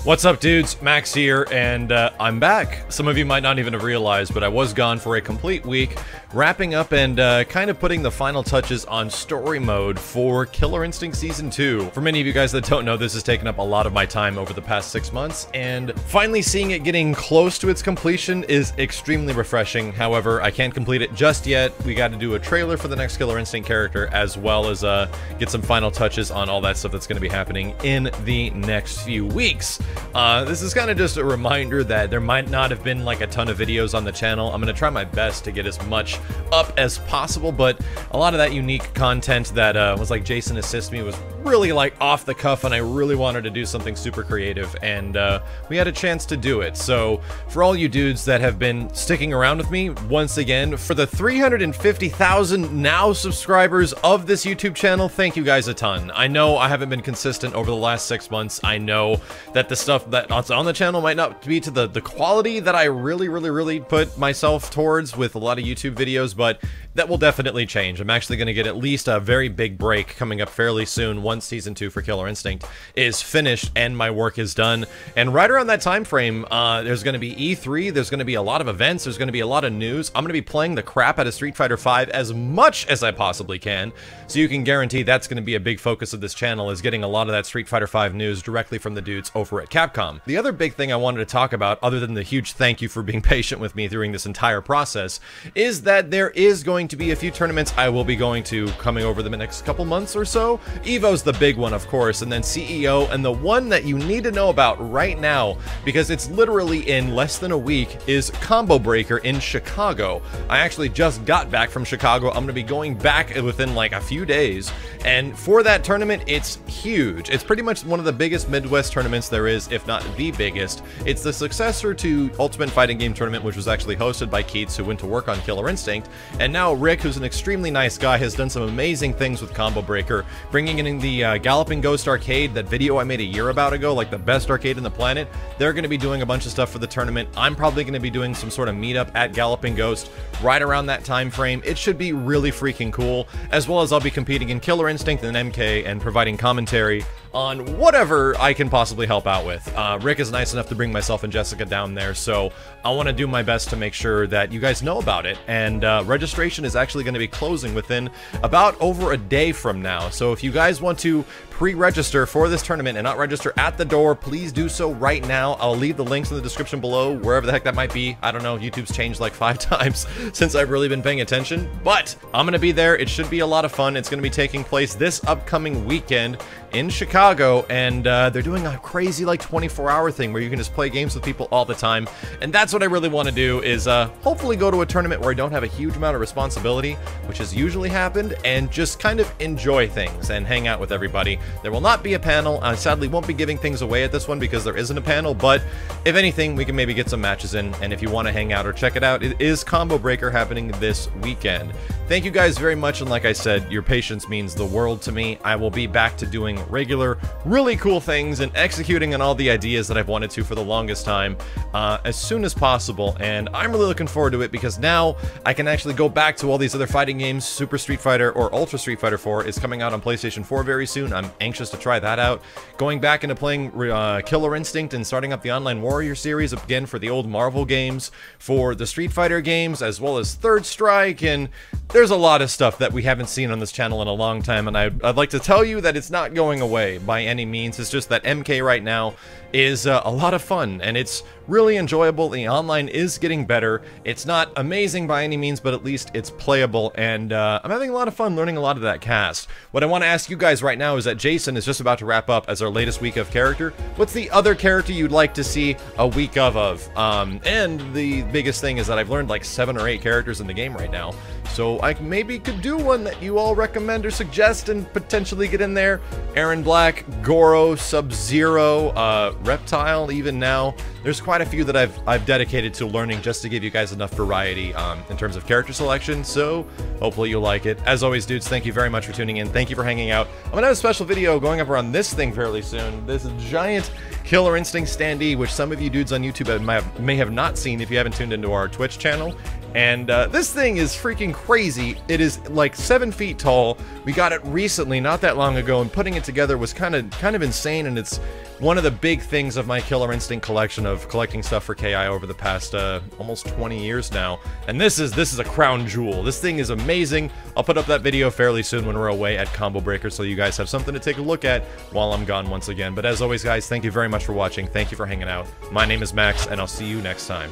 What's up, dudes? Max here, and I'm back. Some of you might not even have realized, but I was gone for a complete week, wrapping up and kind of putting the final touches on story mode for Killer Instinct Season 2. For many of you guys that don't know, this has taken up a lot of my time over the past 6 months, and finally seeing it getting close to its completion is extremely refreshing. However, I can't complete it just yet. We got to do a trailer for the next Killer Instinct character, as well as get some final touches on all that stuff that's going to be happening in the next few weeks. This is kind of just a reminder that there might not have been like a ton of videos on the channel. I'm going to try my best to get as much up as possible, but a lot of that unique content that was like Jason Assist Me was really like off the cuff, and I really wanted to do something super creative, and we had a chance to do it. So for all you dudes that have been sticking around with me, once again, for the 350,000 now subscribers of this YouTube channel, thank you guys a ton. I know I haven't been consistent over the last 6 months. I know that the stuff that's on the channel might not be to the quality that I really put myself towards with a lot of YouTube videos, but that will definitely change. I'm actually going to get at least a very big break coming up fairly soon once Season 2 for Killer Instinct is finished and my work is done. And right around that time frame, there's going to be E3, there's going to be a lot of events, there's going to be a lot of news. I'm going to be playing the crap out of Street Fighter V as much as I possibly can, so you can guarantee that's going to be a big focus of this channel, is getting a lot of that Street Fighter V news directly from the dudes over at Capcom. The other big thing I wanted to talk about, other than the huge thank you for being patient with me during this entire process, is that there is going to be a few tournaments I will be going to coming over the next couple months or so. EVO's the big one, of course, and then CEO, and the one that you need to know about right now, because it's literally in less than a week, is Combo Breaker in Chicago. I actually just got back from Chicago. I'm going to be going back within like a few days, and for that tournament, it's huge. It's pretty much one of the biggest Midwest tournaments there is, if not the biggest. It's the successor to Ultimate Fighting Game Tournament, which was actually hosted by Keats, who went to work on Killer Instinct, and now Rick, who's an extremely nice guy, has done some amazing things with Combo Breaker, bringing in the Galloping Ghost arcade, that video I made a year about ago, like the best arcade in the planet. They're going to be doing a bunch of stuff for the tournament. I'm probably going to be doing some sort of meetup at Galloping Ghost right around that time frame. It should be really freaking cool, as well as I'll be competing in Killer Instinct and MK and providing commentary on whatever I can possibly help out with. Rick is nice enough to bring myself and Jessica down there, so I want to do my best to make sure that you guys know about it. And registration is actually going to be closing within about over a day from now. So if you guys want to pre-register for this tournament and not register at the door, please do so right now. I'll leave the links in the description below, wherever the heck that might be. I don't know, YouTube's changed like 5 times since I've really been paying attention, but I'm going to be there. It should be a lot of fun. It's going to be taking place this upcoming weekend in Chicago, and they're doing a crazy like 24-hour thing where you can just play games with people all the time, and that's what I really want to do, is hopefully go to a tournament where I don't have a huge amount of responsibility, which has usually happened, and just kind of enjoy things and hang out with everybody. There will not be a panel. I sadly won't be giving things away at this one because there isn't a panel, but if anything, we can maybe get some matches in, and if you want to hang out or check it out, it is Combo Breaker happening this weekend. Thank you guys very much, and like I said, your patience means the world to me. I will be back to doing regular, really cool things and executing on all the ideas that I've wanted to for the longest time as soon as possible, and I'm really looking forward to it because now I can actually go back to all these other fighting games. Super Street Fighter or Ultra Street Fighter 4 is coming out on PlayStation 4 very soon. I'm anxious to try that out. Going back into playing Killer Instinct and starting up the Online Warrior series again for the old Marvel games, for the Street Fighter games, as well as Third Strike, and there's a lot of stuff that we haven't seen on this channel in a long time, and I'd like to tell you that it's not going away by any means. It's just that MK right now is a lot of fun, and it's really enjoyable. The online is getting better. It's not amazing by any means, but at least it's playable, and I'm having a lot of fun learning a lot of that cast. What I want to ask you guys right now is that Jason is just about to wrap up as our latest week of character. What's the other character you'd like to see a week of? And the biggest thing is that I've learned like 7 or 8 characters in the game right now, so I maybe could do one that you all recommend or suggest and potentially get in there. Aaron Black, Goro, Sub-Zero, Reptile, even now. There's quite a few that I've dedicated to learning just to give you guys enough variety in terms of character selection, so hopefully you'll like it. As always, dudes, thank you very much for tuning in. Thank you for hanging out. I'm gonna have a special video going up around this thing fairly soon. This giant Killer Instinct standee, which some of you dudes on YouTube may have not seen if you haven't tuned into our Twitch channel. And this thing is freaking crazy. It is like 7 feet tall. We got it recently, not that long ago, and putting it together was kind of insane, and it's one of the big things of my Killer Instinct collection of collecting stuff for KI over the past almost 20 years now. And this is a crown jewel. This thing is amazing. I'll put up that video fairly soon when we're away at Combo Breaker, so you guys have something to take a look at while I'm gone once again. But as always, guys, thank you very much for watching. Thank you for hanging out. My name is Max, and I'll see you next time.